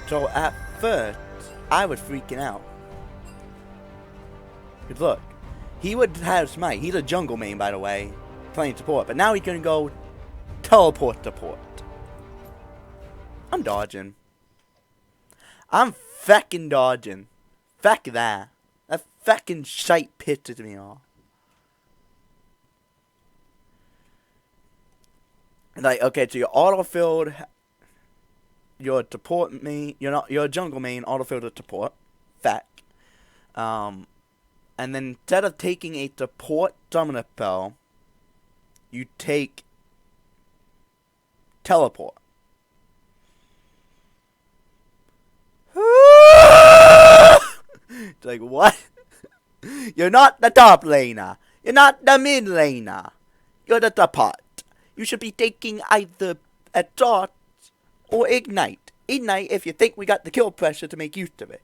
So at first, I was freaking out. Cause look, he would have smite. He's a jungle main, by the way, playing support. But now he's gonna go teleport support. I'm dodging. I'm feckin' dodging. Feck that. That feckin' shite pisses me off. Like, okay, so your autofilled, your support main, your jungle main autofilled with support. Feck. And then instead of taking a support summoner spell, you take teleport. It's like, what? You're not the top laner. You're not the mid laner. You're the support. You should be taking either a dart or ignite. Ignite if you think we got the kill pressure to make use of it.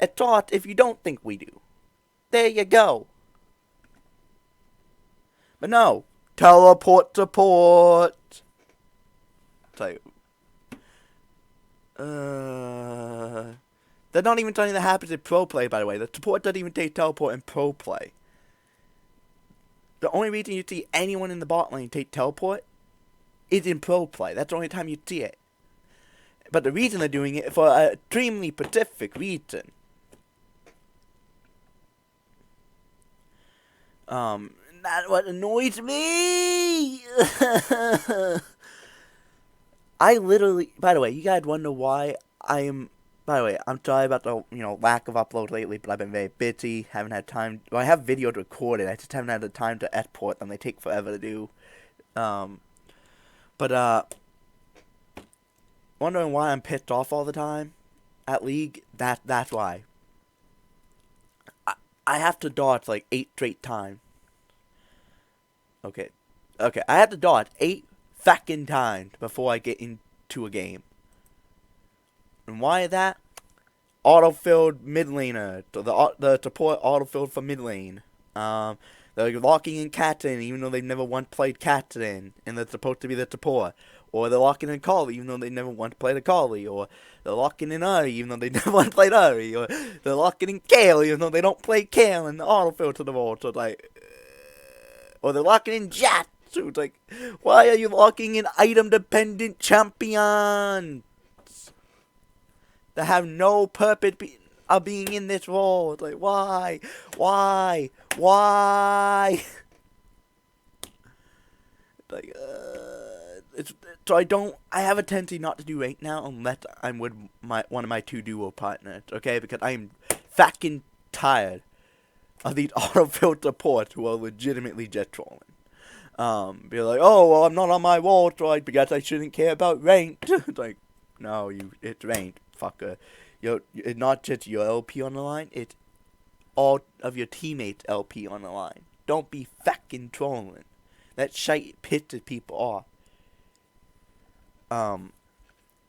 A dart if you don't think we do. There you go. But no. Teleport support. It's like, they're not even telling you that happens in pro play, by the way. The support doesn't even take teleport in pro play. The only reason you see anyone in the bot lane take teleport is in pro play. That's the only time you see it. But the reason they're doing it for an extremely specific reason. That's what annoys me. I literally, by the way, you guys wonder why I am. By the way, I'm sorry about the lack of upload lately, but I've been very busy. Haven't had time. Well, I have videos recorded. I just haven't had the time to export them. They take forever to do. Wondering why I'm pissed off all the time at League. That's why. I have to dodge like 8 straight times. Okay, I have to dodge 8 fucking times before I get into a game. And why is that? Autofilled mid laner. The support autofilled for mid lane. They're locking in Catan even though they've never once played Catan, and they're supposed to be the support. Or they're locking in Kali even though they never once played a Kali. Or they're locking in Uri even though they never once played Uri. Or they're locking in Kale even though they don't play Kale and the autofill to the role. So like, or they're locking in Jat. So it's like, why are you locking in item dependent champions that have no purpose of being in this role? It's like, why? Like, I have a tendency not to do right now unless I'm with one of my 2 duo partners, okay? Because I am fucking tired of these autofill supports who are legitimately just trolling. Be like, oh, well, I'm not on my wall, so I guess I shouldn't care about ranked. It's like, no, it's ranked, fucker. It's not just your LP on the line, it's all of your teammates' LP on the line. Don't be fucking trolling. That shite pisses people off. And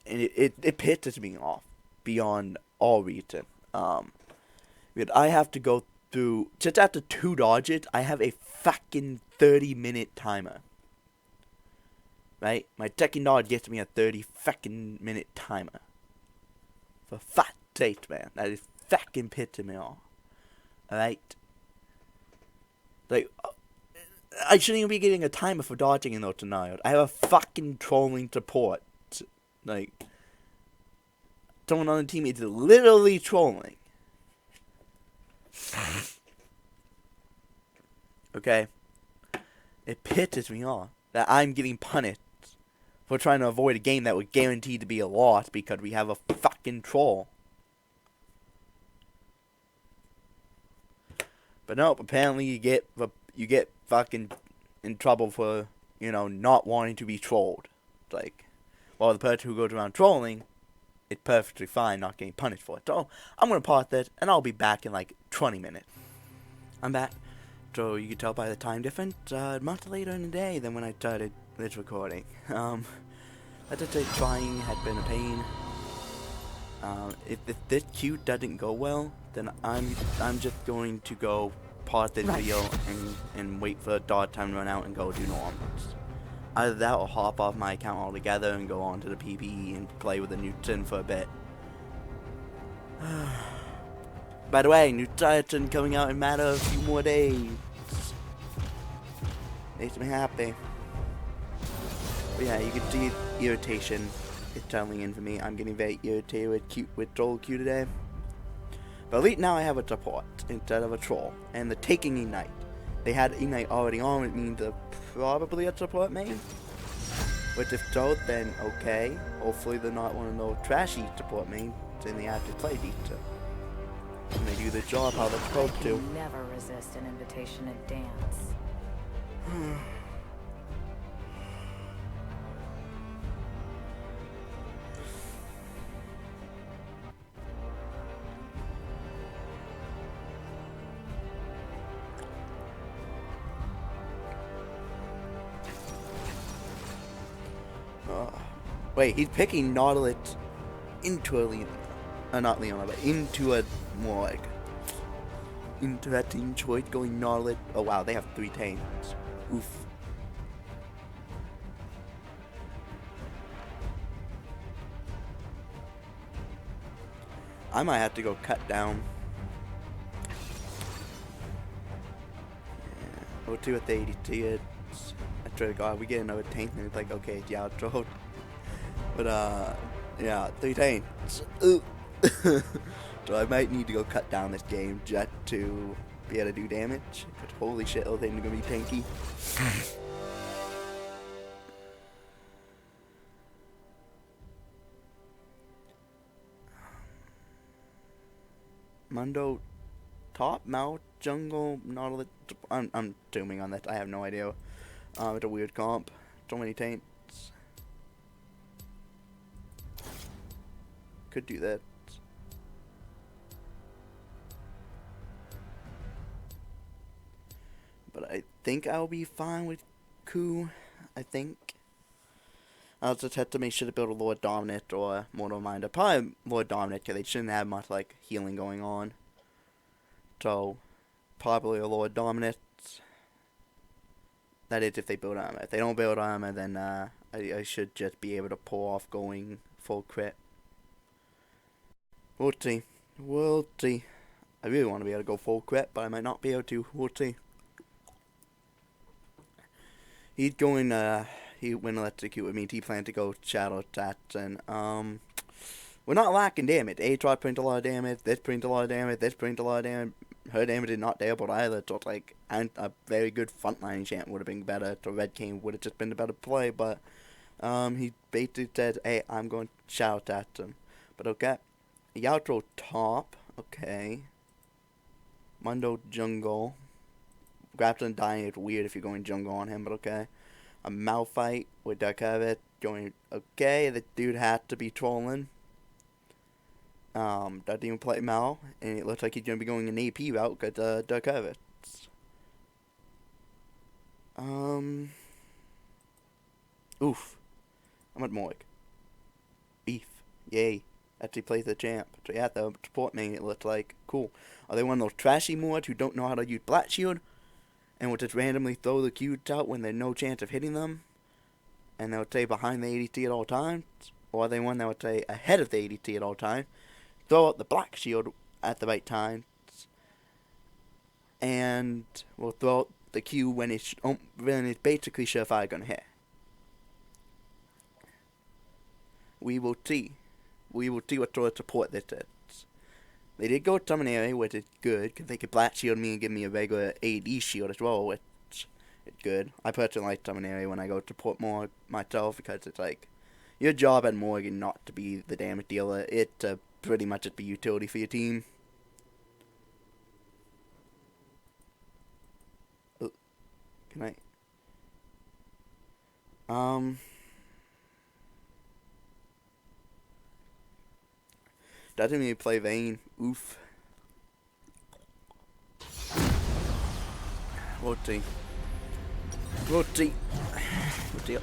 it pisses me off beyond all reason. Because I have to go through, just after 2 dodges, I have a fucking 30-minute timer. Right? My second dodge gets me a 30 fucking minute timer. For fuck's sake, man. That is fucking pissing me off. Alright? Like, I shouldn't even be getting a timer for dodging in those scenarios. I have a fucking trolling support. Like, someone on the team is literally trolling. Okay? It pisses me off that I'm getting punished for trying to avoid a game that was guaranteed to be a loss because we have a fucking troll. But nope, apparently you get fucking in trouble for, not wanting to be trolled. It's like, well, the person who goes around trolling, it's perfectly fine not getting punished for it. So, I'm gonna pause this, and I'll be back in like 20 minutes. I'm back. So, you can tell by the time difference, much later in the day than when I started this recording. Let's just say trying had been a pain. If this queue doesn't go well, then I'm just going to go pause this video and wait for the dodge time to run out and go do normals. Either that or hop off my account altogether and go on to the PPE and play with the new Shun for a bit. By the way, new Titan coming out in a matter of a few more days. Makes me happy. But yeah, you can see irritation. It's telling in for me. I'm getting very irritated with Troll Q today. But at least now I have a support instead of a troll. And the taking Ignite. They had Ignite already on, it means they're probably a support main. Which if so, then okay. Hopefully they're not one of those trashy support mains and they have to play decent. And they do the job how they're supposed to. Never resist an invitation to dance. Wait, he's picking Nautilus into a Leona. Not Leona, but into a more like interesting choice going Nautilus. Oh wow, they have 3 tanks. Oof. I might have to go cut down. Yeah, we'll see what the ADT is. I swear to God, we get another tank and it's like, okay, it's outro. But yeah, 3 tanks. So I might need to go cut down this game just to be able to do damage. But holy shit, those things are gonna be tanky. Mundo, top, mouth, jungle, Nautilus. I'm zooming on that. I have no idea. It's a weird comp. So many tanks. Could do that. But I think I'll be fine with Ku. I think. I'll just have to make sure to build a Lord Dominant or Mortal Minder. Probably Lord Dominant because they shouldn't have much like healing going on. So, probably a Lord Dominant. That is if they build armor. If they don't build armor, then I should just be able to pull off going full crit. We'll see. We'll see. I really want to be able to go full crit, but I might not be able to. We'll see. He's going, he went electrocute with me. He planned to go shadow attacks, and, we're not lacking damage. Aatrox brings a lot of damage, this brings a lot of damage, this brings a lot of damage. Her damage is not terrible either, so it's like, and a very good frontline enchant would have been better, so Red King would have just been the better play, but, he basically said, hey, I'm going to shadow attack him. But okay. Yautro top, okay. Mundo jungle. Grafton dying is weird if you're going jungle on him, but okay. A Malphite with Darkavit going, okay, the dude had to be trolling. Doesn't even play Mal, and it looks like he's going to be going an AP route because Darkavit. Oof. I'm at Morg. Beef. Yay. Actually plays the champ. So yeah, the support main it looks like. Cool. Are they one of those trashy Mords who don't know how to use Black Shield? And will just randomly throw the cubes out when there's no chance of hitting them? And they'll stay behind the ADT at all times? Or are they one that would stay ahead of the ADT at all times? Throw out the Black Shield at the right times? And will throw out the Q when it's basically surefire gonna hit. We will see. We will see what sort of support this is. They did go with Dominaria, which is good, because they could Black Shield me and give me a regular AD shield as well, which is good. I personally like Dominaria when I go to support more myself, because it's like, your job at Morgan not to be the damage dealer, it's pretty much just be utility for your team. Oh, can I? Doesn't mean play Vayne. Oof. We'll see. We'll see. We'll see.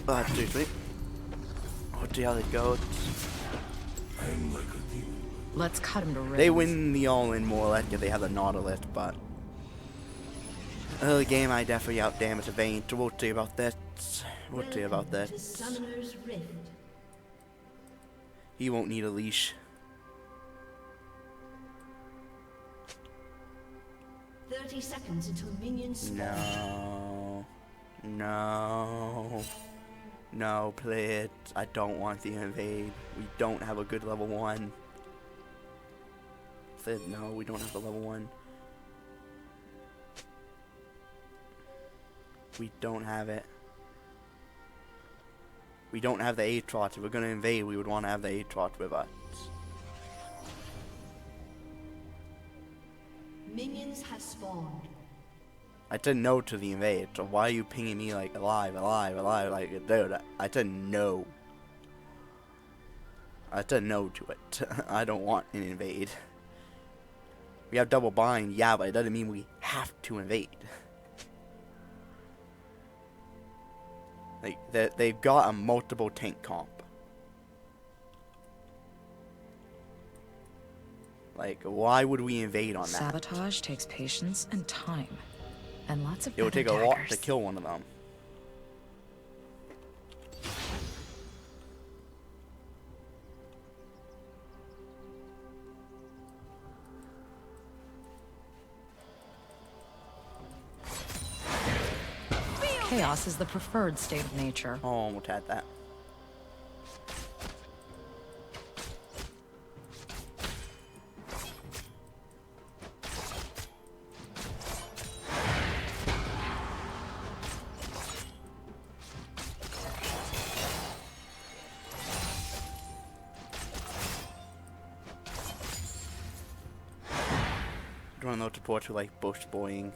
Oh, excuse me. We'll see how this goes. Let's cut him to ribbons. They win the all-in more or less because they have the Nautilus, but early game I definitely outdamaged the Vayne, so we'll see about that. We'll see about that. He won't need a leash. 30 seconds until minions spawn. No. No. No, play it. I don't want the invade. We don't have a good level 1. Said no, we don't have the level 1. We don't have it. We don't have the Aatrox. If we're gonna invade, we would want to have the Aatrox with us. Minions have spawned. I said no to the invade, so why are you pinging me like alive, like, dude, I said no. I said no to it. I don't want an invade. We have double bind, yeah, but it doesn't mean we have to invade. Like, they've got a multiple tank comp. Like, why would we invade on that? Sabotage takes patience and time. And lots of It would take a lot to kill one of them. Chaos is the preferred state of nature. Oh, almost had that. Don't know to port to like bush boying.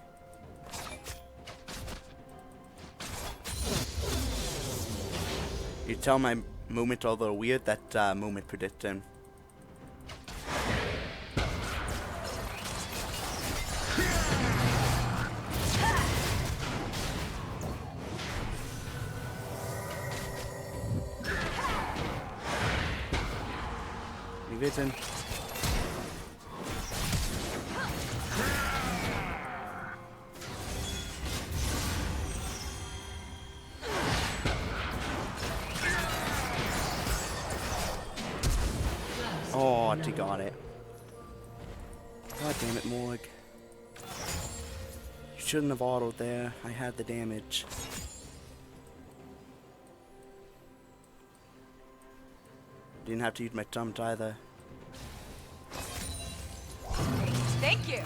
You tell my movement, although weird, that movement prediction. Revision. Oh, she got it. God damn it, Morg. You shouldn't have autoed there. I had the damage. Didn't have to use my jump either. Thank you.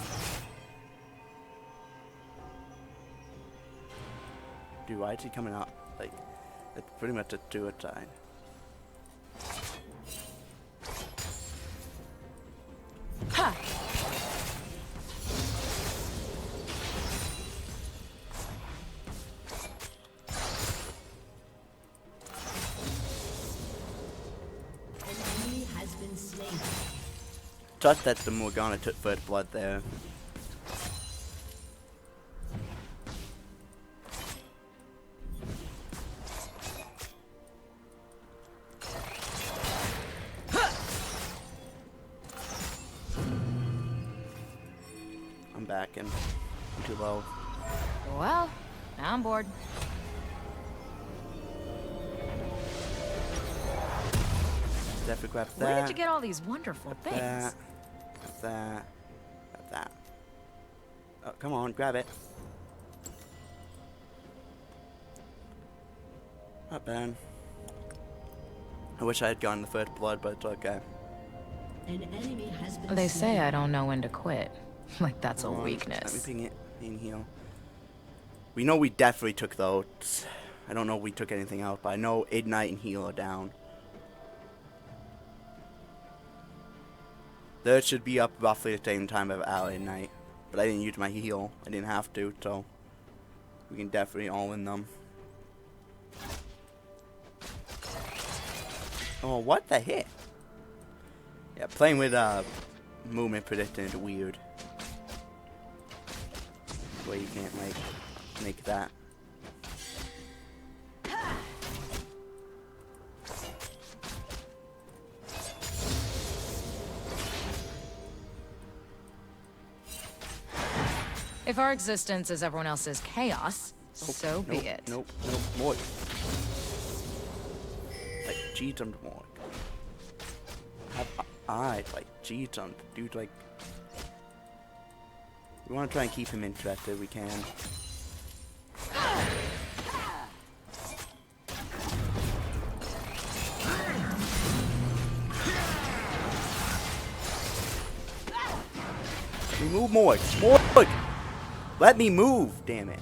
Dude, why is he coming out? Like, it's pretty much a two-a-time. Ha! An enemy has been slain. Thought that the Morgana took first blood there. I'm back and I'm too low. Well, now I'm bored. Definitely grab that. Where did you get all these wonderful things? That. Oh, come on, grab it. Not bad. I wish I had gotten the first blood, but it's okay. An enemy has been They slain. say I don't know when to quit. Like that's a Hold on, weakness. Let me ping it in here. We know we definitely took those. I don't know if we took anything out, but I know Ignite and Heal are down. Those should be up roughly the same time as Ally Ignite. But I didn't use my heal. I didn't have to, so we can definitely all in them. Oh, what the hit? Yeah, playing with movement predicting is weird. The way you can't like make that. If our existence is everyone else's chaos, so be it. Nope, more. Like, G-jumped more. Have I, like, G-jumped, dude, like... We want to try and keep him interested. We can. We move more. More. Let me move. Damn it.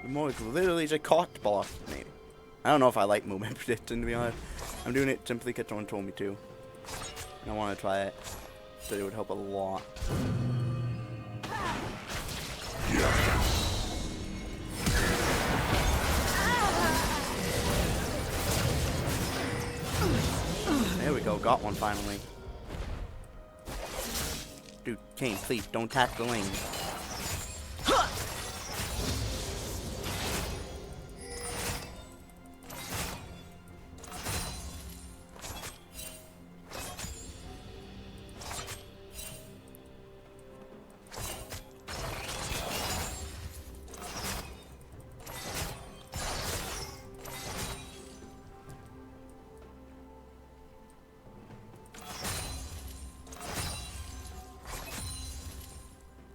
More literally just caught the boss me. I don't know if I like movement prediction, to be honest. I'm doing it simply because someone told me to. And I want to try it. So it would help a lot. There we go, got one finally. Dude, Kane, please don't tap the lane.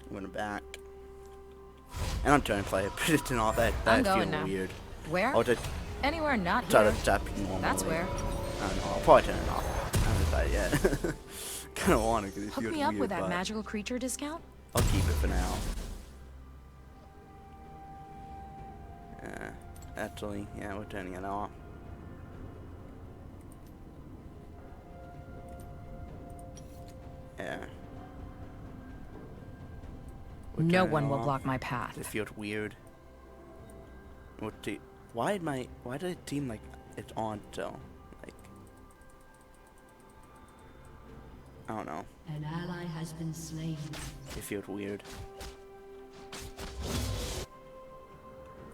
Went back. And I'm trying to play it, but it's all that. I'm That going feels now. weird. Where? I'll just Anywhere not try here. to tap normally. That's where. I don't know. I'll probably turn it off. I haven't decided yet. Kind of want to because it Hook feels me up weird, with that but magical creature discount? I'll keep it for now. Actually, yeah, we're turning it off. Yeah. We're No turning one it will off. block my path. It feels weird. Why did it seem like it's on still? Like, I don't know. An ally has been slain. It feels weird.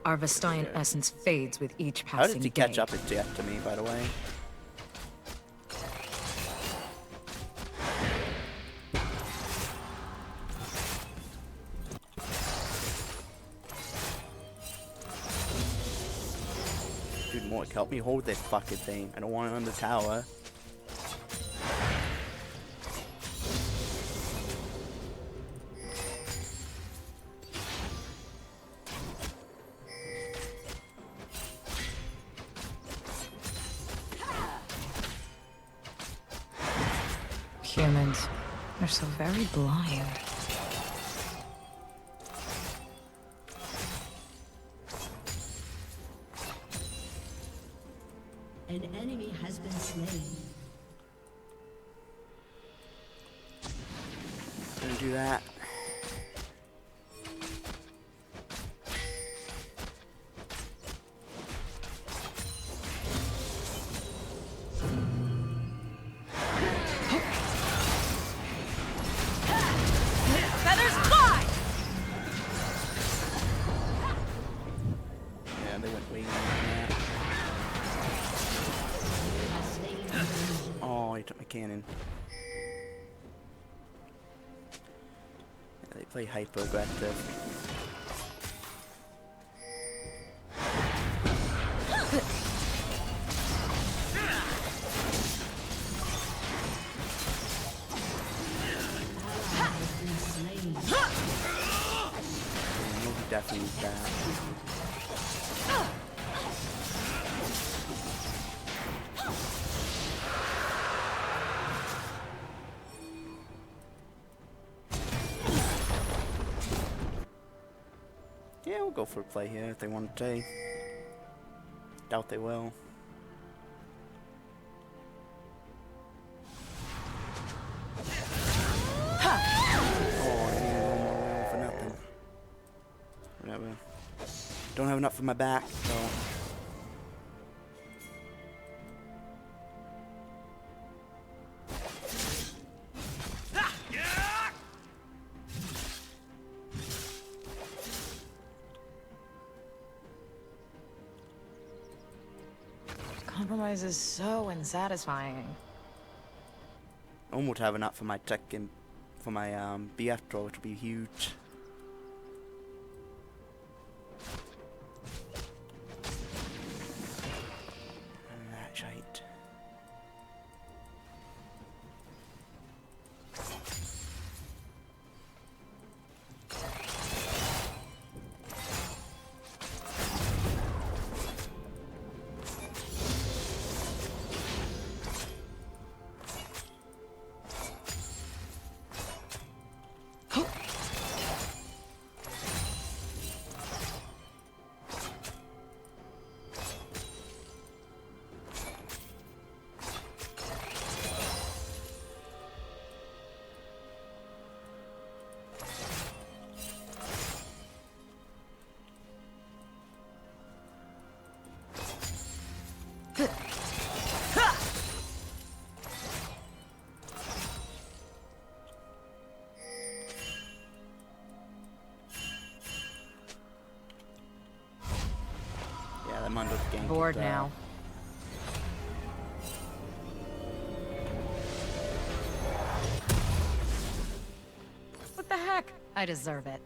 Our Vestian essence fades with each How passing did he day. catch up his death to me, by the way? Dude, Mork, help me hold this fucking thing. I don't want it on the tower. Humans, they're so very blind. An enemy has been slain. Gonna do that. Feathers fly! Yeah, they went way more than that. Oh, he took my cannon. Yeah, they play hyper aggressive. You'll definitely need that. Yeah, we'll go for a play here if they want to play. Doubt they will. Oh, I need one more roll for nothing. Whatever. Don't have enough for my back, so. Compromise is so unsatisfying. Almost have enough for my tech and for my BF draw, which would be huge. That shite. Mundo's ganking. Bored now. What the heck? I deserve it.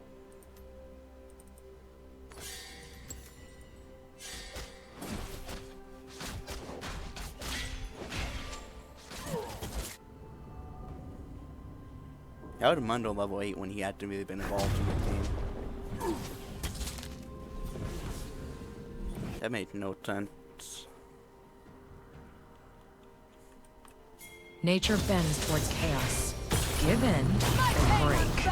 How did Mundo level 8 when he hadn't really been involved in the game? That made no sense. Nature bends towards chaos. Give in or break.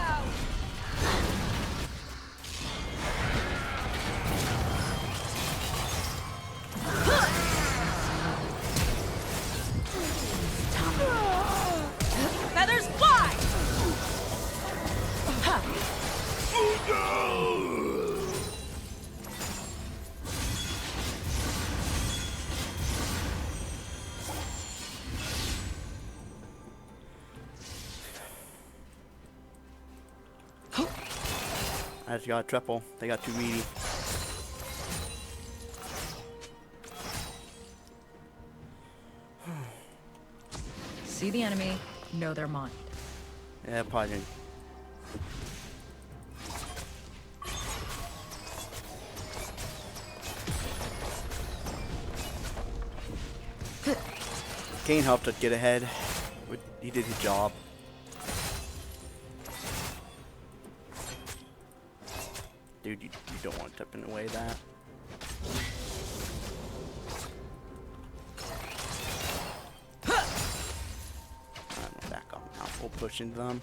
Feathers fly! I just got a triple. They got too greedy. See the enemy, know their mind. Yeah, probably. Kane helped us get ahead. He did his job. Dude, you don't want to tip in the way of that. I'm gonna back up now. We'll push into them.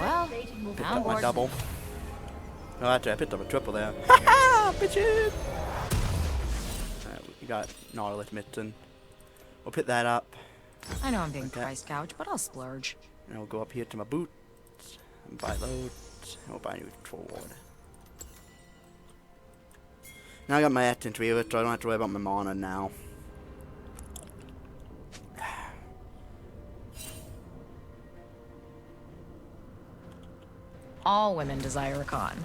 Well, Picked I'm up my bored. double. No, actually, I picked up a triple there. Haha, bitches! Alright, we got Nautilus Mitten. We'll pick that up. I know I'm being Okay. price gouged, but I'll splurge. And we'll go up here to my boots. And buy loads. And we'll buy a new control ward. Now I got my essence reaver, so I don't have to worry about my mana now. All women desire a con.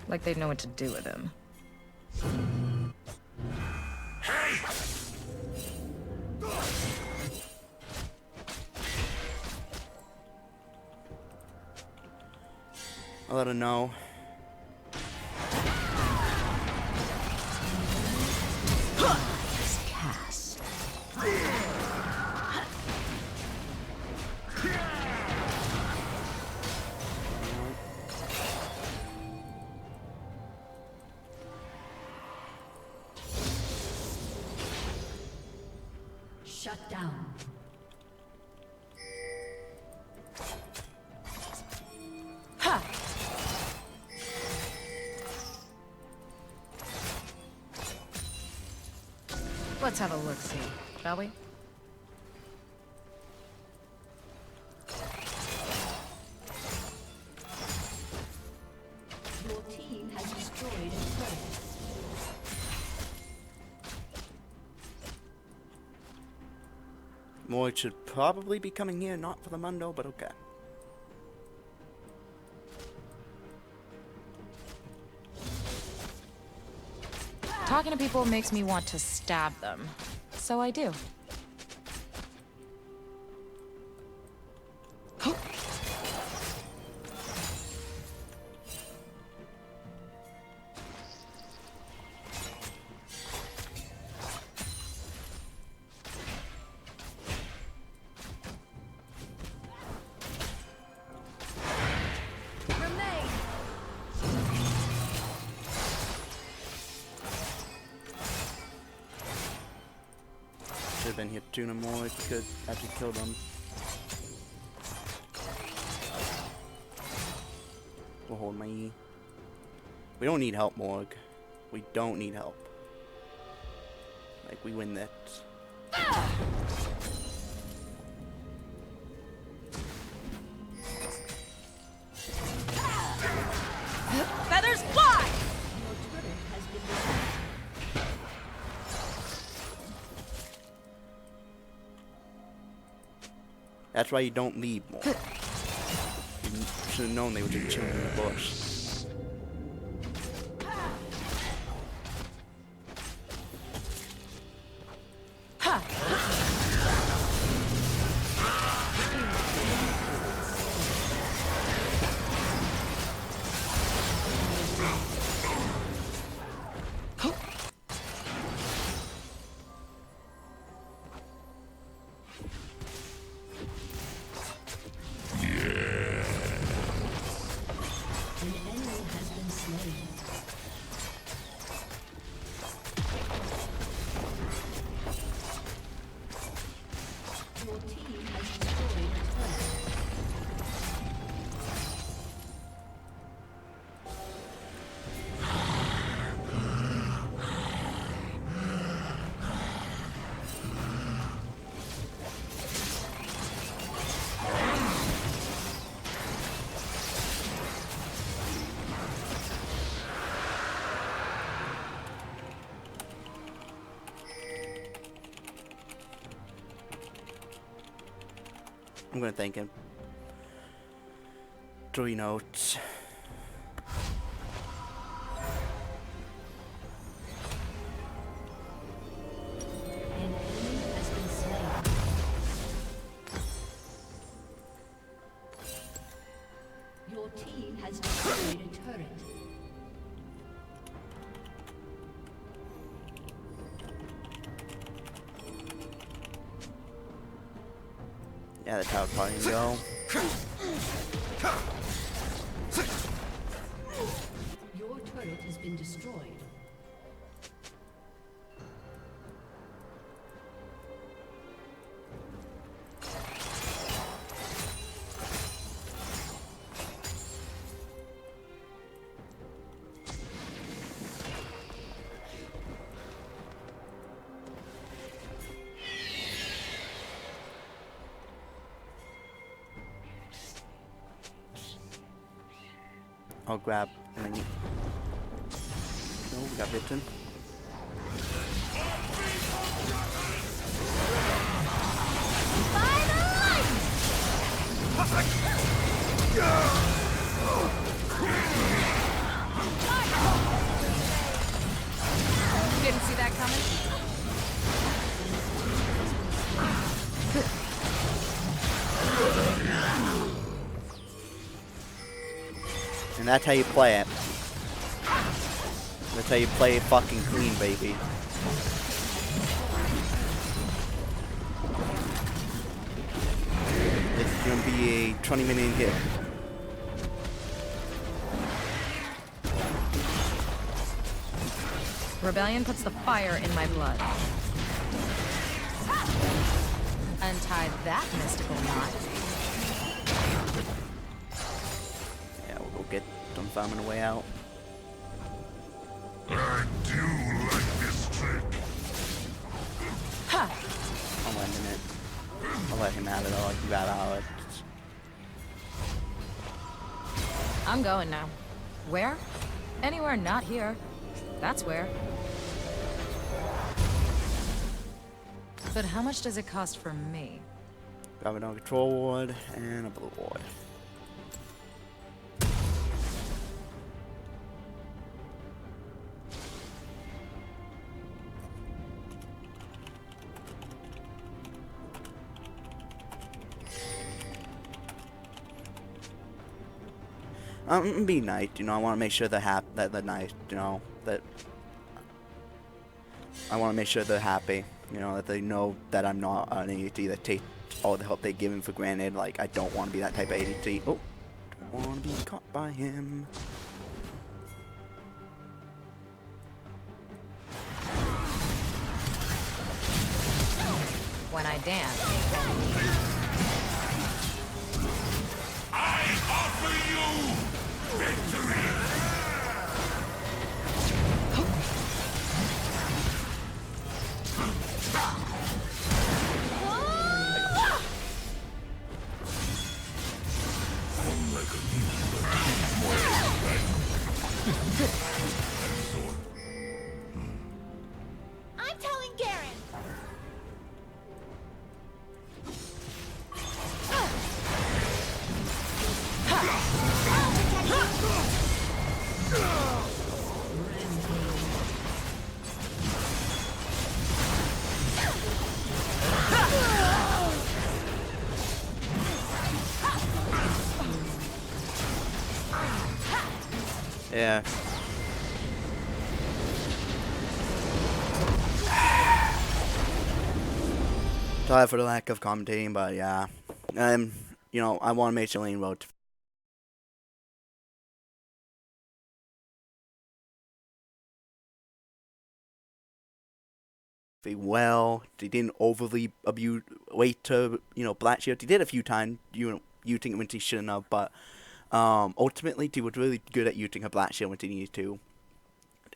Like they know what to do with him. I'll let her know. Cast. Shut down. Ha! Let's have a look-see, shall we? Your team has destroyed a turret. More should probably be coming here, not for the Mundo, but okay. Talking to people makes me want to stab them. So I do. Should have been here tuna more if we could actually kill them. We'll hold my E. We don't need help, Morg. We don't need help. Like, we win this. Feathers fly! Your turret has been destroyed. That's why you don't leave more. You should have known they were just chilling in the bush. I'm gonna thank him. 3 notes. An enemy has been slain. Your team has destroyed a turret. Yeah, that's how it's probably gonna go. Your turret has been destroyed. I'll grab and then you... No, we got bitten. Didn't see that coming. And that's how you play it. That's how you play it fucking clean, baby. It's gonna be a 20-minute hit. Rebellion puts the fire in my blood. Untie that mystical knot. Yeah, we'll go get them farming a way out. I do like this trick. Ha! I'm ending it. I'll let him have it all. You got out of it. I'm going now. Where? Anywhere not here. That's where. But how much does it cost for me? Grab a control ward and a blue ward. Be nice, you know. I want to make sure they're happy. That they're nice, you know. That I want to make sure they're happy, you know. That they know that I'm not an ADT that takes all the help they give him for granted. Like I don't want to be that type of ADT. Oh, don't want to be caught by him. When I dance. I offer you victory! I'm telling Garen. Yeah. Sorry for the lack of commentating, but yeah. You know, I want to make sure Lane Road well. They didn't overly abuse wait to, you know, Black Shield. They did a few times, you know, using it when they shouldn't have, but ultimately they were really good at using her Black Shield when they needed to.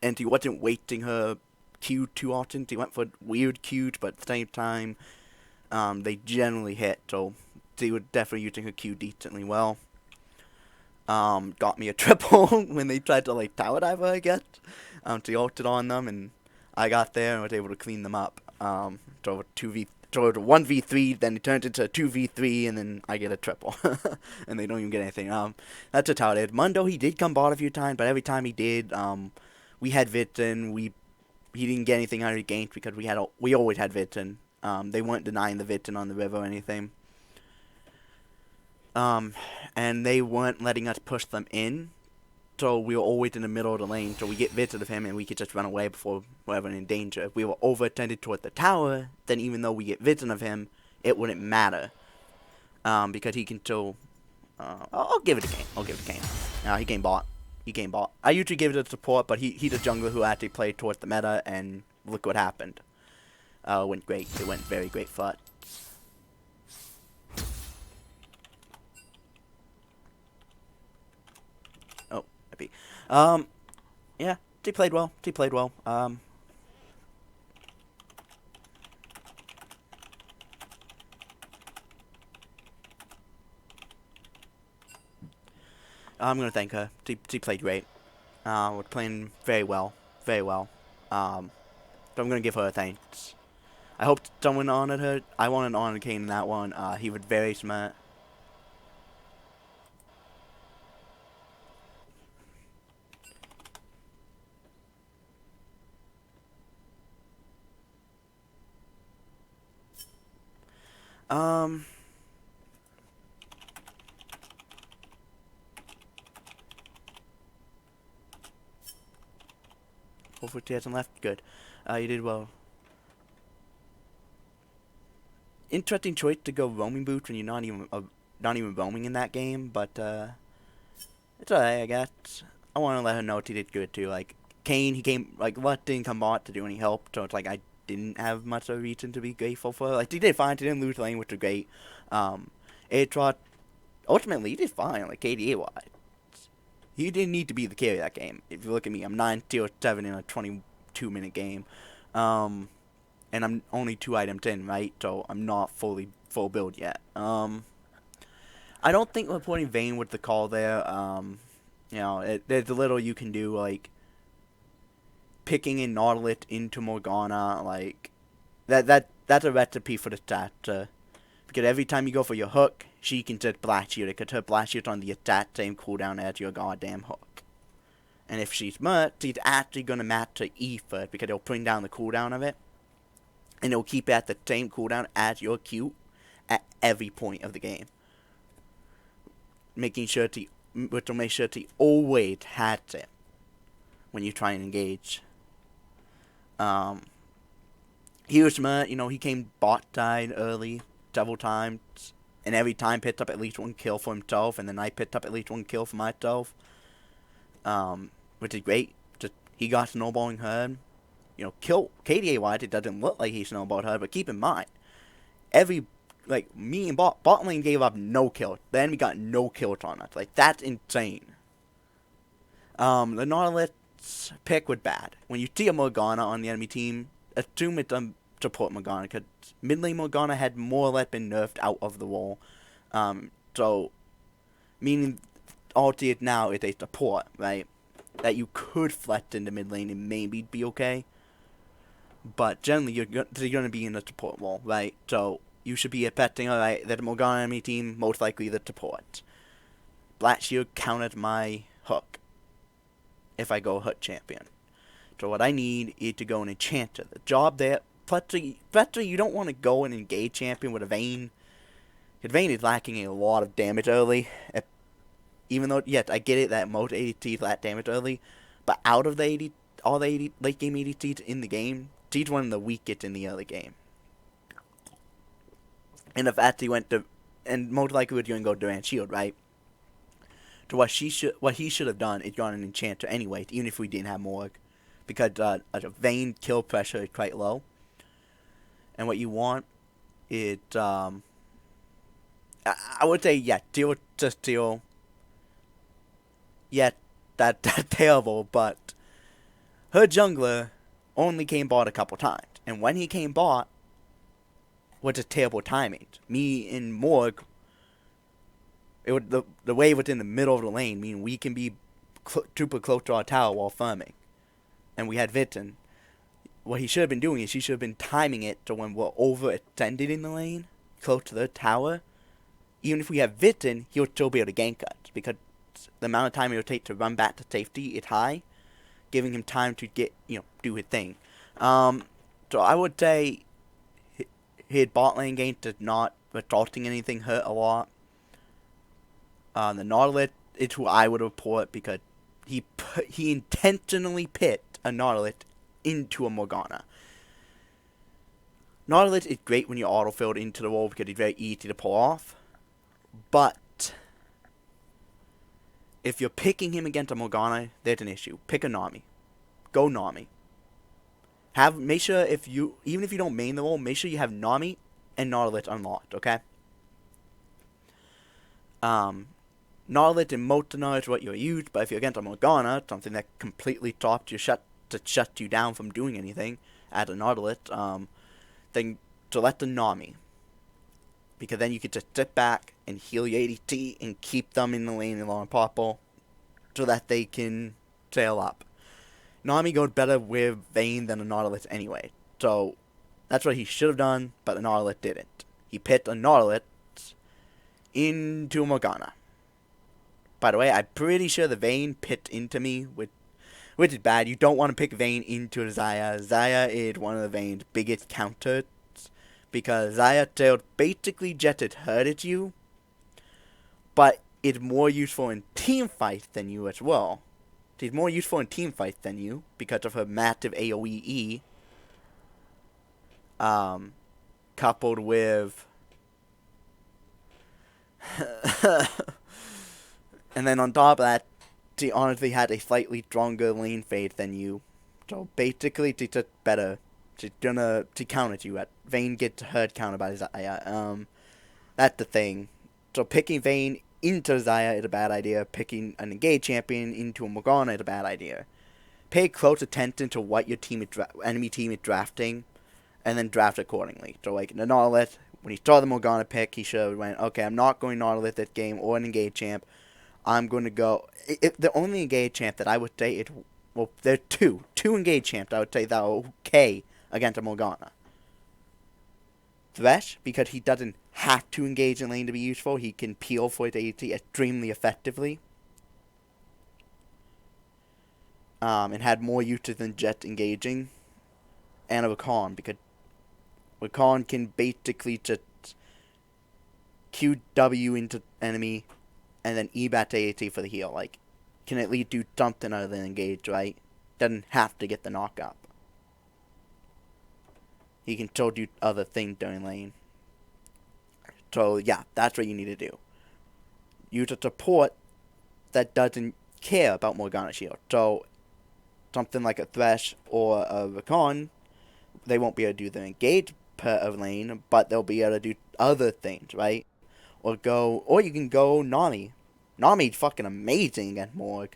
And he wasn't waiting her Q too often. They went for weird Qs, but at the same time, they generally hit, so they were definitely using her Q decently well. Got me a triple when they tried to like tower dive her, I guess. They ulted on them, and I got there and was able to clean them up. Drove a 1v3, then it turned into a 2v3, and then I get a triple. And they don't even get anything. That's just how it is. Mundo, he did come bot a few times, but every time he did, we had Vitten. He didn't get anything out of the game because we always had Vitten. They weren't denying the Vitten on the river or anything. And they weren't letting us push them in, so we were always in the middle of the lane, so we get Vitten of him and we could just run away before we were in danger. If we were overtended toward the tower, then even though we get Vitten of him, it wouldn't matter. Because he can still... I'll give it a game. He came bot. I usually give it a support, but he's a jungler who actually played towards the meta, and look what happened. It went great. It went very great for us. Oh, happy. Yeah, they played well. I'm gonna thank her. She played great. We're playing very well. So I'm gonna give her a thanks. I hope someone honored her. I wanted to honor Kane in that one. He was very smart. Hopefully he hasn't left. Good. You did well. Interesting choice to go roaming boots when you're not even roaming in that game, but it's alright, I guess. I want to let her know he did good too. Like Kane, he came what didn't come out to do any help, so it's like I didn't have much of a reason to be grateful for her. Like he did fine, he didn't lose lane, which was great. Aatrox, ultimately he did fine, like KDA wise. He didn't need to be the carry of that game. If you look at me, I'm 9-7 in a 22-minute game. And I'm only 2 items in, right? So I'm not full build yet. I don't think we're putting Vayne with the call there. You know, there's a little you can do, like picking a Nautilus into Morgana, like that's a recipe for the stat. Because every time you go for your hook, she can just blast shield it, because her blast shield's on the exact same cooldown as your goddamn hook. And if she's smart, she's actually gonna match her E first, because it'll bring down the cooldown of it. And it'll keep it at the same cooldown as your Q at every point of the game. Which will make sure she always has it when you try and engage. He was smart, you know, he came bot side early several times, and every time picked up at least 1 kill for himself, and then I picked up at least 1 kill for myself. Which is great. Just he got snowballing her. You know, kill KDA wise, it doesn't look like he snowballed her, but keep in mind, me and bot lane gave up no kills. Then we got no kills on us. Like, that's insane. The Nautilus pick was bad. When you see a Morgana on the enemy team, assume it's support Morgana, because mid lane Morgana had more or less been nerfed out of the wall. So, meaning all it is now is a support, right? That you could flex into mid lane and maybe be okay. But generally, you're going to be in the support wall, right? So, you should be expecting, alright, that the Morgana enemy team, most likely the support. Black Shield counted my hook if I go hook champion. So what I need is to go and enchant her. The job there, especially you don't want to go and engage champion with a Vayne. Because Vayne is lacking a lot of damage early. Even though, yes, I get it that most ADCs flat damage early, but out of the 80, all the 80 late game ADCs in the game, she's one of the weakest in the early game. And the fact he went to, and most likely we're going to go Durant Shield, right? So what he should have done is gone an enchanter anyway, even if we didn't have Morg, because Vayne kill pressure is quite low. And what you want is, I would say, yeah, deal to steal. Yeah, that's terrible, but her jungler only came bot a couple times. And when he came bot, was a terrible timing. Me and Morg, the wave was in the middle of the lane, meaning we can be super close to our tower while farming. And we had Vitten. What he should have been doing is he should have been timing it to when we're overextended in the lane, close to the tower. Even if we have Vitten, he'll still be able to gank us, because the amount of time it will take to run back to safety is high, giving him time to get, do his thing. So I would say his bot lane game did not resulting anything hurt a lot. The Nautilus is who I would report, because he intentionally pit a Nautilus into a Morgana. Nautilus is great when you're auto-filled into the wall because it's very easy to pull off. But if you're picking him against a Morgana, there's an issue. Pick a Nami. Go Nami. Make sure even if you don't main the role, make sure you have Nami and Nautilus unlocked, okay? Nautilus and Moltenar is what you'll use, but if you're against a Morgana, something that completely stops you, shut you down from doing anything, as a Nautilus, then select the Nami. Because then you can just sit back and heal your ADC and keep them in the lane along purple so that they can sail up. Nami goes better with Vayne than a Nautilus anyway. So that's what he should have done, but the Nautilus didn't. He pit a Nautilus into a Morgana. By the way, I'm pretty sure the Vayne pit into me, which is bad. You don't want to pick Vayne into Xayah. Xayah is one of the Vayne's biggest counters, because Xayah tailed basically just as hurt as you, but it's more useful in team fights than you as well. She's more useful in team fights than you because of her massive AoE coupled with and then on top of that, she honestly had a slightly stronger lane phase than you. So basically, she's just better. She's gonna counter you at Vayne gets hurt counter by Xayah. That's the thing. So picking Vayne into Xayah is a bad idea. Picking an engaged champion into a Morgana is a bad idea. Pay close attention to what your enemy team is drafting, and then draft accordingly. So like the Nautilus, when he saw the Morgana pick, he should have went, okay, I'm not going Nautilus this game or an engaged champ. I'm going to go... the only engaged champ that I would say is... Well, there are two engaged champs I would say that are okay against a Morgana. Thresh, because he doesn't have to engage in lane to be useful. He can peel for his ADC extremely effectively. And had more uses than just engaging. And a Rakan, because Rakan can basically just QW into enemy and then E-bat to ADC for the heal. Like, can at least do something other than engage, right? Doesn't have to get the knock up. He can still do other things during lane. So, yeah, that's what you need to do. Use a support that doesn't care about Morgana shield. So, something like a Thresh or a Rakan, they won't be able to do the engage part of lane, but they'll be able to do other things, right? Or you can go Nami. Nami's fucking amazing against Morg.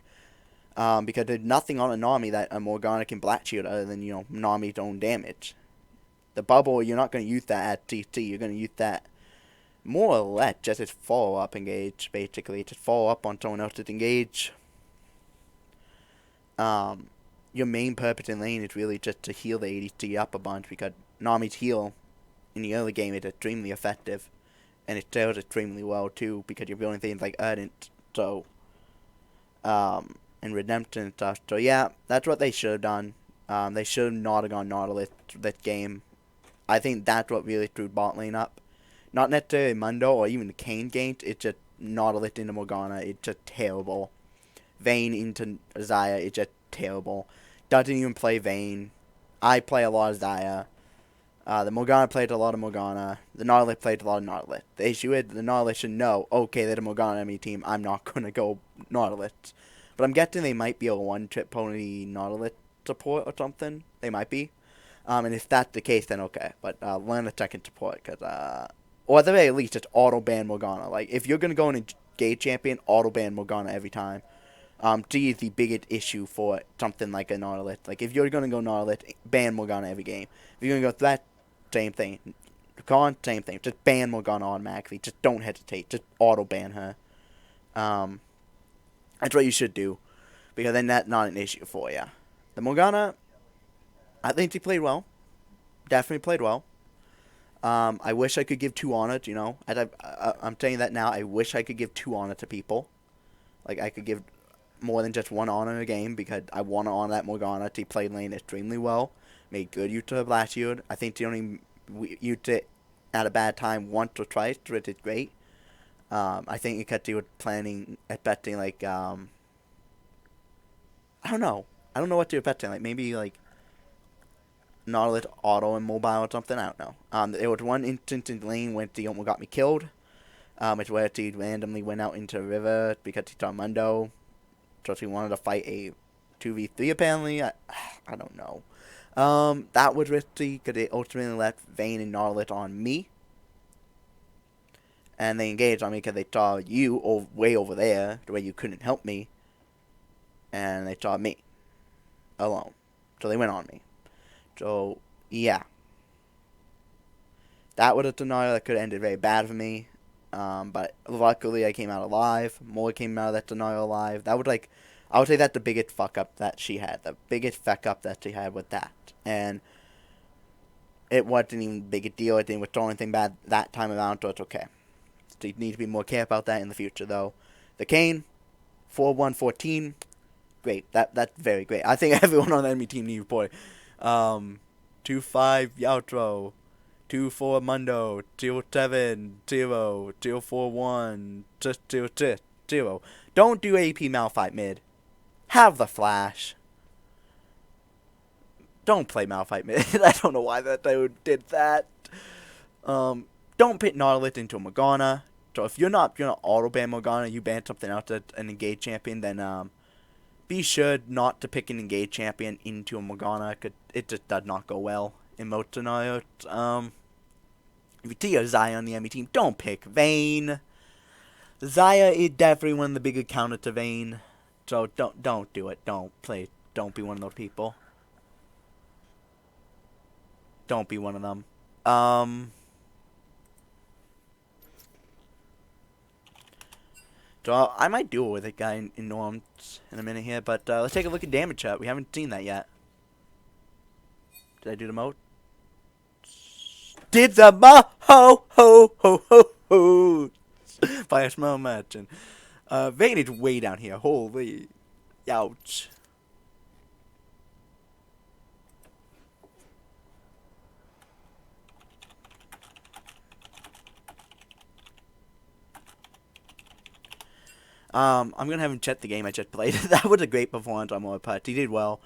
Because there's nothing on a Nami that a Morgana can black shield other than, Nami's own damage. The bubble, you're not going to use that at TT. You're going to use that more or less just as follow-up engage, basically. Just follow up on someone else's engage. Your main purpose in lane is really just to heal the ADC up a bunch, because Nami's heal in the early game is extremely effective. And it sells extremely well, too, because you're building things like Ardent, so, and Redemption and stuff. So, yeah, that's what they should have done. They should have not have gone Nautilus this game. I think that's what really screwed bot lane up. Not necessarily Mundo or even the Kane games. It's just Nautilus into Morgana, it's just terrible. Vayne into Xayah, it's just terrible. Doesn't even play Vayne. I play a lot of Xayah. The Morgana played a lot of Morgana. The Nautilus played a lot of Nautilus. The issue is the Nautilus should know, okay, they're the Morgana enemy team. I'm not going to go Nautilus. But I'm guessing they might be a one-trip pony Nautilus support or something. They might be. And if that's the case, then okay. But learn a second support. Or at the very least, it's auto-ban Morgana. Like, if you're going to go in Engage Champion, auto-ban Morgana every time. G is the biggest issue for something like a Nautilus. Like, if you're going to go Nautilus, ban Morgana every game. If you're going to go that, same thing. Con, same thing. Just ban Morgana automatically. Just don't hesitate. Just auto-ban her. That's what you should do. Because then that's not an issue for you. The Morgana, I think she played well. Definitely played well. I wish I could give 2 honor, you know. I'm saying that now. I wish I could give 2 honor to people. Like, I could give more than just 1 honor in a game, because I want to honor that Morgana. She played lane extremely well. Made good use of Blast Shield. I think she only used it at a bad time once or twice, which is great. I think because she was planning, expecting, like, I don't know. I don't know what she was expecting. Like, maybe, like, Nautilus auto and mobile or something. I don't know. There was one instance in lane when she almost got me killed. It's where she randomly went out into a river because she saw Mundo. So she wanted to fight a 2v3 apparently. I don't know. That was risky because it ultimately left Vayne and Nautilus on me. And they engaged on me because they saw you way over there, the way you couldn't help me. And they saw me alone. So they went on me. So, yeah. That was a scenario that could have ended very bad for me. But luckily I came out alive. Mola came out of that scenario alive. That was like, I would say that's the biggest fuck up that she had. The biggest fuck up that she had with that. And it wasn't even a big deal. It didn't withdraw anything bad that time around, so it's okay. So you need to be more careful about that in the future, though. The Kayn, 4-1-14. Great. That's very great. I think everyone on the enemy team needs to play. 2-5 Yautro. 2-4 Mundo, 2-7 0, 2-4-1, 0. Don't do AP Malphite mid. Have the flash. Don't play Malphite mid. I don't know why that dude did that. Don't pit Nautilus into a Morgana. So if you're not auto ban Morgana, you ban something else that's an engage champion, then be sure not to pick an engage champion into a Morgana, cause it just does not go well in most scenarios. If you see a Xayah on the enemy team, don't pick Vayne. Xayah is definitely one of the bigger counter to Vayne. So don't do it. Don't be one of those people. Don't be one of them. So I might duel with a guy in norms in a minute here, but let's take a look at damage chart. We haven't seen that yet. Did I do the mode? Did the ho ho ho ho ho by a small margin. Vayne is way down here. Holy, ouch. I'm gonna have him check the game I just played. That was a great performance on my part. He did well.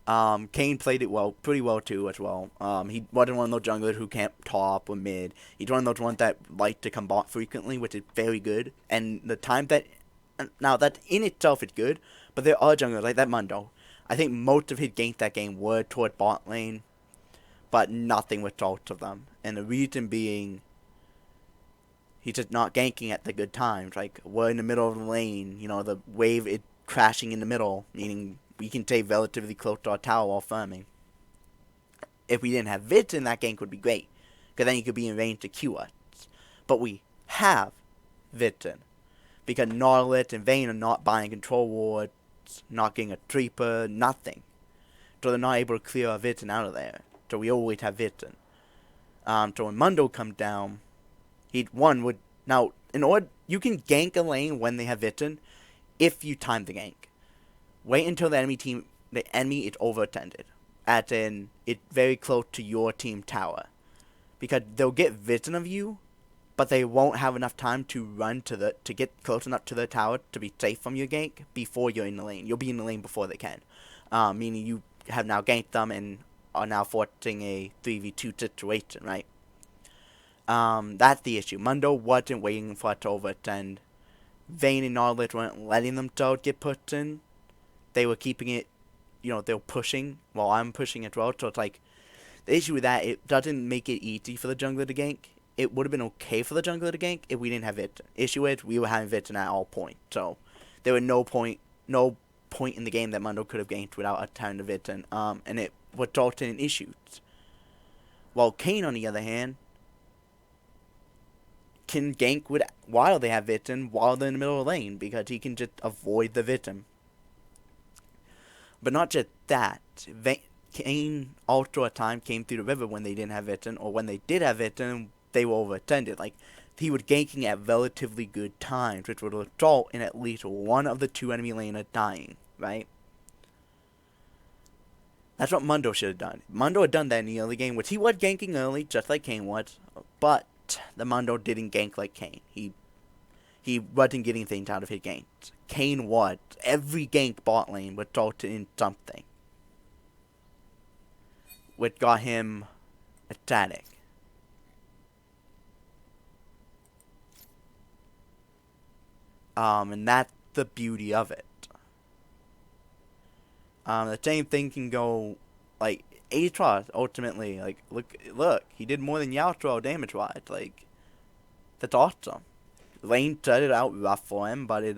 Kayn played it well, pretty well too as well. He wasn't one of those junglers who can't top or mid. He's one of those ones that like to come bot frequently, which is very good. And the time that, now that in itself is good, but there are junglers like that Mundo. I think most of his gains that game were toward bot lane, but nothing with most of them. And the reason being, he's just not ganking at the good times. Like, we're in the middle of the lane, you know, the wave is crashing in the middle, meaning we can stay relatively close to our tower while farming. If we didn't have Vitz in that gank would be great, because then you could be in range to Q us. But we have Vitz, because Nautilus and Vayne are not buying control wards, not getting a creeper, nothing. So they're not able to clear our Vitz out of there. So we always have Vitz. So when Mundo comes down, now, in order, you can gank a lane when they have Vitz if you time the gank. Wait until the enemy is overtended. As in, it's very close to your team tower. Because they'll get Vitz of you, but they won't have enough time to run to get close enough to the tower to be safe from your gank before you're in the lane. You'll be in the lane before they can, meaning you have now ganked them and are now forcing a 3v2 situation, right? That's the issue. Mundo wasn't waiting for it to overextend. Vayne and Gnarlit weren't letting them get put in. They were keeping it, they were pushing while I'm pushing as well. So it's like, the issue with that, it doesn't make it easy for the jungler to gank. It would have been okay for the jungler to gank if we didn't have Vixen. Issue is, we were having Vixen at all points. So, there was no point in the game that Mundo could have ganked without a turn to Vixen. And it resulted in issues. While Kayn, on the other hand, can gank while they have Vixen while they're in the middle of the lane, because he can just avoid the Vixen. But not just that, Kayn also at times came through the river when they didn't have Vixen, or when they did have Vixen, they were overextended. Like, he was ganking at relatively good times, which would result in at least one of the two enemy laners dying, right? That's what Mundo should have done. Mundo had done that in the early game, which he was ganking early, just like Kayn was, but the Mundo didn't gank like Kayn. He wasn't getting things out of his ganks. Kayn was. Every gank bot lane resulted in something, which got him ecstatic. And that's the beauty of it. The same thing can go, like, Aatrox ultimately, like, look, he did more than Yasuo damage-wise. Like, that's awesome. Lane started out rough for him, but it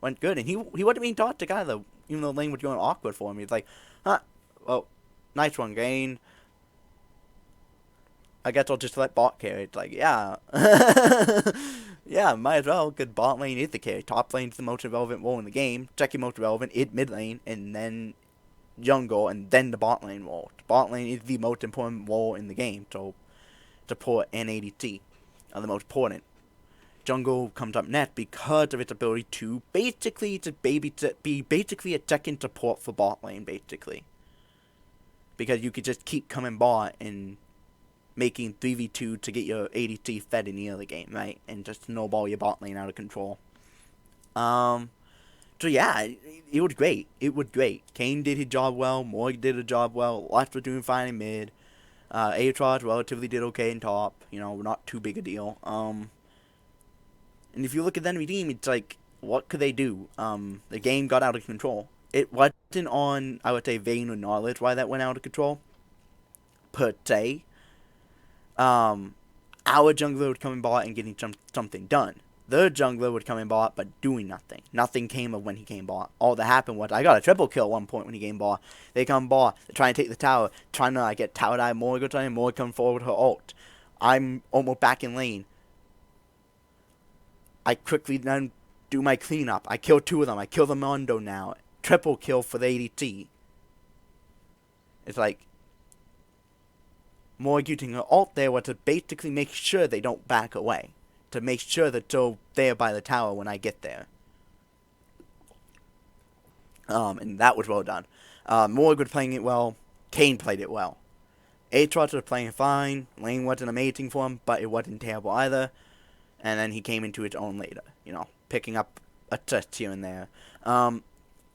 went good. And he wasn't being toxic either, even though Lane was going awkward for him. He's like, well, nice one, Gain. I guess I'll just let bot carry. It's like, yeah. Yeah, might as well, because bot lane is the carry. Top lane is the most relevant role in the game. Second most relevant is mid lane, and then jungle, and then the bot lane role. Bot lane is the most important role in the game, so support and ADC are the most important. Jungle comes up next because of its ability to basically be basically a second support for bot lane, basically. Because you could just keep coming bot and making 3v2 to get your ADC fed in the early game, right? And just snowball your bot lane out of control. So yeah, it was great. It was great. Kayn did his job well. Morg did a job well. Lux was doing fine in mid. Aatrox relatively did okay in top. Not too big a deal. And if you look at the enemy team, it's like, what could they do? The game got out of control. It wasn't on, I would say, Vayne or Knowledge why that went out of control, per se. Our jungler would come in bot and getting something done. Their jungler would come in bot, but doing nothing. Nothing came of when he came bot. All that happened was, I got a triple kill at one point when he came bot. They come bot, they try and take the tower, trying to get tower dive, Morg come forward with her ult. I'm almost back in lane. I quickly then do my cleanup. I kill two of them. I kill the Mundo now. Triple kill for the ADC. It's like, Morg using her ult there was to basically make sure they don't back away. To make sure that they're there by the tower when I get there. And that was well done. Morg was playing it well. Kayn played it well. Aatrox was playing fine. Lane wasn't amazing for him, but it wasn't terrible either. And then he came into his own later, picking up assists here and there.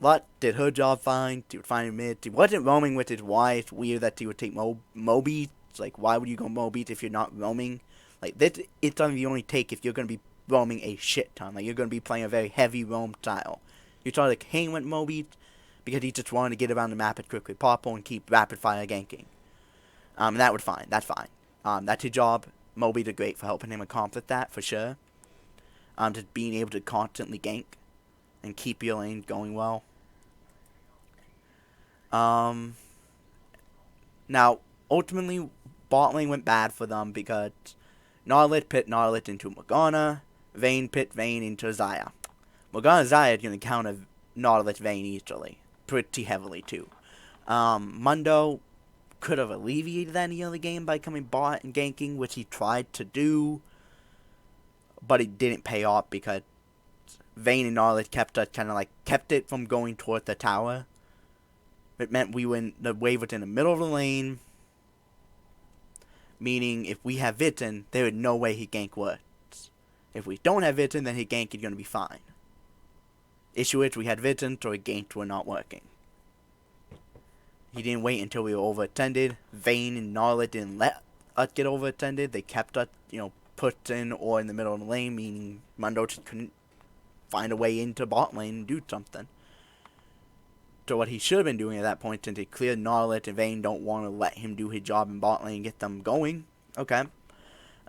Lut did her job fine. She would find mid. He wasn't roaming with his Y. It's weird that he would take Moby. It's like, why would you go Moby if you're not roaming? Like, this is something you only take if you're going to be roaming a shit ton. Like, you're going to be playing a very heavy roam style. You saw like Kayn went Moby because he just wanted to get around the map as quickly as possible and keep rapid fire ganking. And that was fine. That's fine. That's his job. Moby did great for helping him accomplish that, for sure. Just being able to constantly gank and keep your lane going well. Now, ultimately, bot lane went bad for them because Knowledge pit Knowledge into Morgana, Vayne pit Vayne into Xayah. Morgana Xayah is going to counter Knowledge Vayne easily, pretty heavily too. Mundo could have alleviated that in the early game by coming bot and ganking, which he tried to do, but it didn't pay off because Vayne and Knowledge kept it from going toward the tower. It meant the wave was in the middle of the lane, meaning if we have Vixen, there was no way he gank would. If we don't have Vision, then his gank is going to be fine. Issue is we had Vision, so his ganks were not working. He didn't wait until we were overextended. Vayne and Gnarlet didn't let us get overextended. They kept us, put in or in the middle of the lane, meaning Mundo just couldn't find a way into bot lane and do something. So what he should have been doing at that point, since he cleared Gnarlet and Vayne don't want to let him do his job in bot lane and get them going, okay.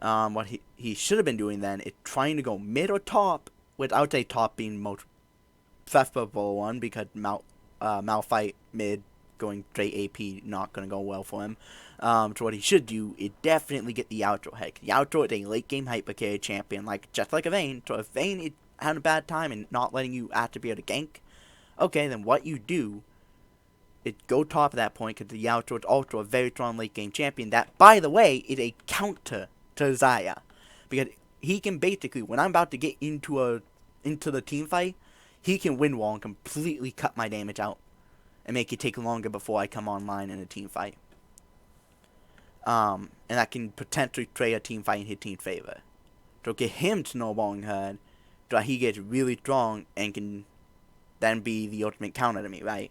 What he should have been doing then is trying to go mid or top, with I would say top being the most preferable one, because Malphite mid going straight AP not going to go well for him. So what he should do is definitely get the outro head. The outro is a late game hyper carry champion, just like a Vayne. So if Vayne is having a bad time and not letting you actually be able to gank, okay, then what you do is go top at that point, because the outro is also a very strong late game champion that, by the way, is a counter to Xayah. Because he can basically, when I'm about to get into the team fight, he can win wall and completely cut my damage out and make it take longer before I come online in a team fight. And that can potentially trade a team fight in his team's favor. So get him snowballing hard, so that he gets really strong and can then be the ultimate counter to me, right?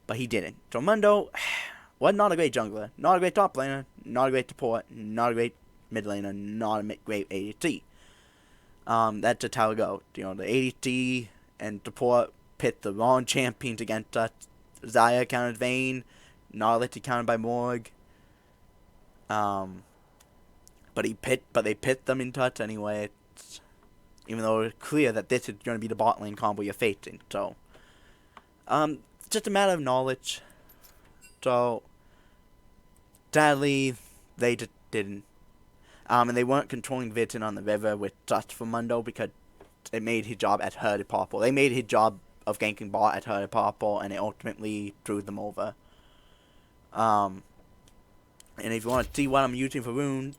But he didn't. So Mundo was not a great jungler, not a great top laner, not a great support, not a great mid laner, not a great ADC. That's just how it goes. The ADC and support pit the wrong champions against us. Xayah countered Vayne, Gnarlet countered by Morg. But they pit them in touch anyway. Even though it's clear that this is going to be the bot lane combo you're facing. So, it's just a matter of knowledge. So, sadly, they just didn't. And they weren't controlling Vision on the river with just for Mundo, because it made his job as hard as possible. They made his job of ganking bot as hard as possible, and it ultimately threw them over. And if you want to see what I'm using for runes,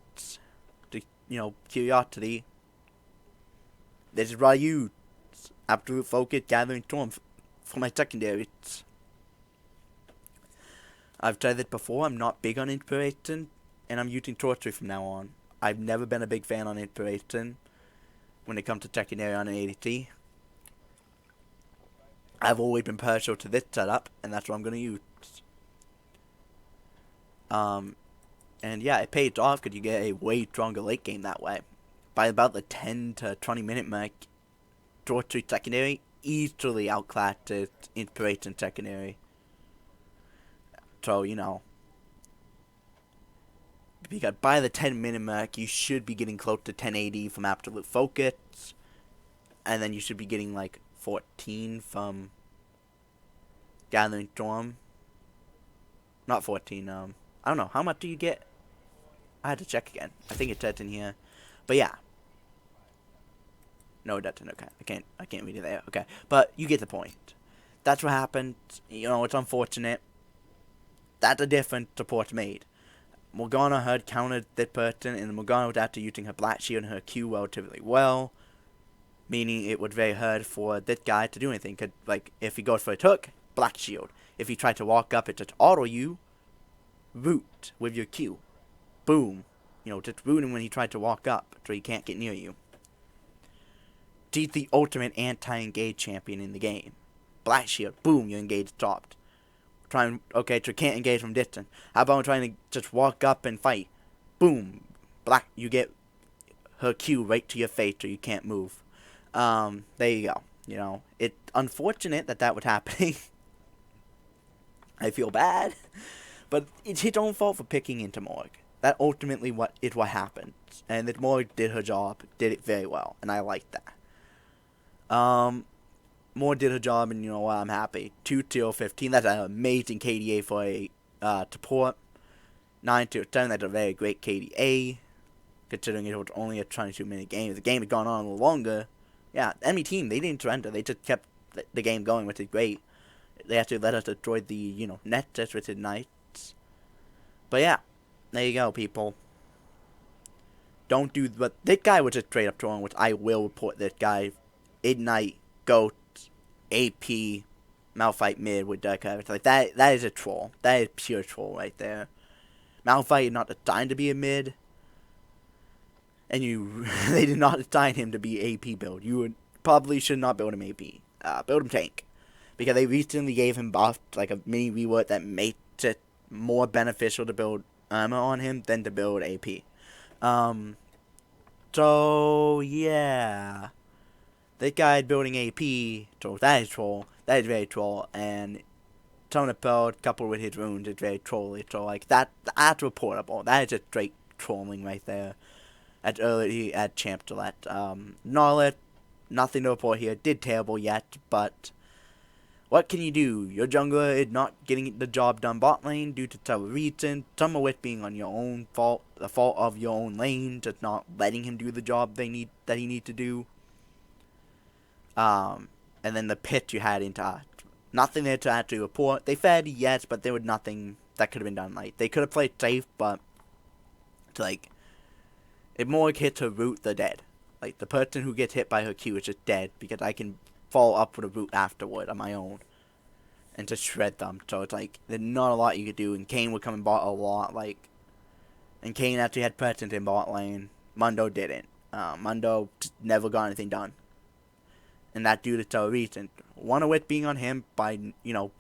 to, curiosity, this is what I use. Absolute Focus, Gathering Storm for my secondaries. I've tried this before. I'm not big on Inspiration, and I'm using Sorcery from now on. I've never been a big fan on Inspiration when it comes to secondary on an ADC. I've always been partial to this setup, and that's what I'm going to use. And yeah, it pays off because you get a way stronger late game that way. By about the 10 to 20 minute mark, Sorcery secondary easily outclasses Inspiration secondary. So, because by the 10-minute mark, you should be getting close to 1080 from Absolute Focus. And then you should be getting 14 from Gathering Storm. Not 14, I don't know. How much do you get? I had to check again. I think it says in here. But yeah. No, it doesn't. Okay. I can't read it there. Okay. But you get the point. That's what happened. It's unfortunate. That's a difference support made. Morgana had countered this person, and Morgana was after using her Black Shield and her Q relatively well. Meaning it was very hard for this guy to do anything. Because, if he goes for a hook, Black Shield. If he tried to walk up, it just auto you. Root with your Q. Boom. Just rooting when he tried to walk up, so he can't get near you. She's the ultimate anti-engage champion in the game. Black Shield. Boom, your engage stopped. Okay, so can't engage from distance. How about trying to just walk up and fight? Boom. You get her Q right to your face so you can't move. There you go. It's unfortunate that was happening. I feel bad. But it's his own fault for picking into Morg. That ultimately what happened. And that Morg did her job, did it very well. And I like that. Morg did her job, and I'm happy. 2-0-15, that's an amazing KDA for a support. 9-7, that's a very great KDA. Considering it was only a 22-minute game. If the game had gone on a little longer, yeah, enemy team, they didn't surrender. They just kept the game going, which is great. They actually let us destroy the, Nexus, which is nice. But yeah, there you go, people. Don't do, but this guy was just straight up trolling, which I will report this guy. Ignite, Goat, AP, Malphite mid with Dark Avatar. That is a troll. That is pure troll right there. Malphite is not designed to be a mid. and they did not assign him to be AP build. You would probably should not build him AP. Build him tank, because they recently gave him buff, like a mini reward that makes it more beneficial to build armor on him than to build AP. So yeah, this guy building AP, so that is troll. That is very troll, and Tone of build coupled with his runes is very trolly. So like that's reportable. That is just straight trolling right there. At early at Champ Gillette. Knowledge, nothing to report here. Did terrible yet, but what can you do? Your jungler is not getting the job done bot lane due to several reasons. Some of it being on your own fault, the fault of your own lane, just not letting him do the job that he needs to do. And then the pit you had into nothing there to actually report. They fed, yes, but there was nothing that could have been done. Like they could have played safe, but it's like it more like hits her root the dead. Like the person who gets hit by her Q is just dead because I can follow up with a root afterward on my own and just shred them. So it's like there's not a lot you could do. And Kane would come and bot a lot. Like, and Kane actually had presence in bot lane. Mundo didn't. Mundo just never got anything done. And that due to several reasons. One of it being on him by,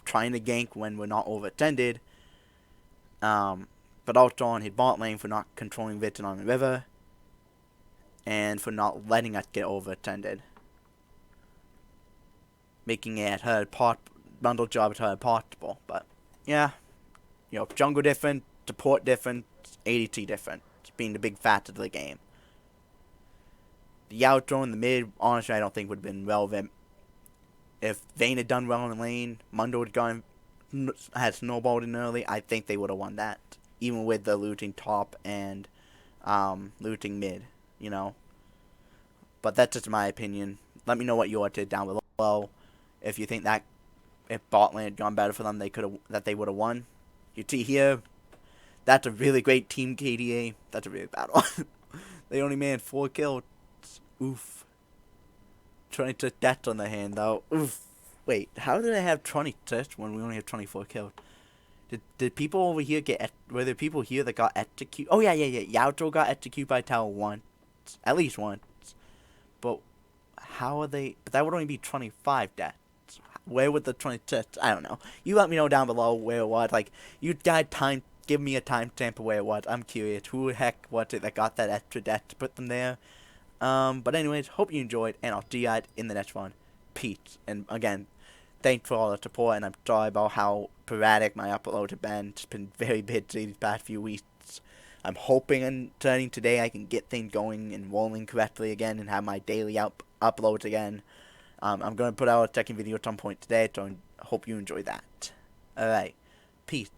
trying to gank when we're not overextended. But also on his bot lane for not controlling Vision on the river. And for not letting us get overextended. Making it her bundle job at her possible. But, yeah. Jungle different, support different, ADC different. Being the big factor of the game. The outro in the mid, honestly, I don't think would have been relevant. If Vayne had done well in the lane, Mundo had snowballed in early, I think they would have won that. Even with the looting top and looting mid, But that's just my opinion. Let me know what you did down below. If you think that if bot lane had gone better for them, they would have won. You see here, that's a really great team KDA. That's a really bad one. They only made 4 kills. Oof. 26 deaths on their hand, though. Oof. Wait, how did I have 26 when we only have 24 kills? Did people over here were there people here that got executed? Oh, yeah. Yautro got executed by Tower once. At least once. But how are they? But that would only be 25 deaths. Where would the 26? I don't know. You let me know down below where it was. Like, you guys give me a timestamp of where it was. I'm curious. Who the heck was it that got that extra death to put them there? But anyways, hope you enjoyed, and I'll see you in the next one. Peace. And again, thanks for all the support, and I'm sorry about how sporadic my uploads have been. It's been very busy these past few weeks. I'm hoping and starting today I can get things going and rolling correctly again and have my daily uploads again. I'm going to put out a second video at some point today, so I hope you enjoy that. Alright, peace.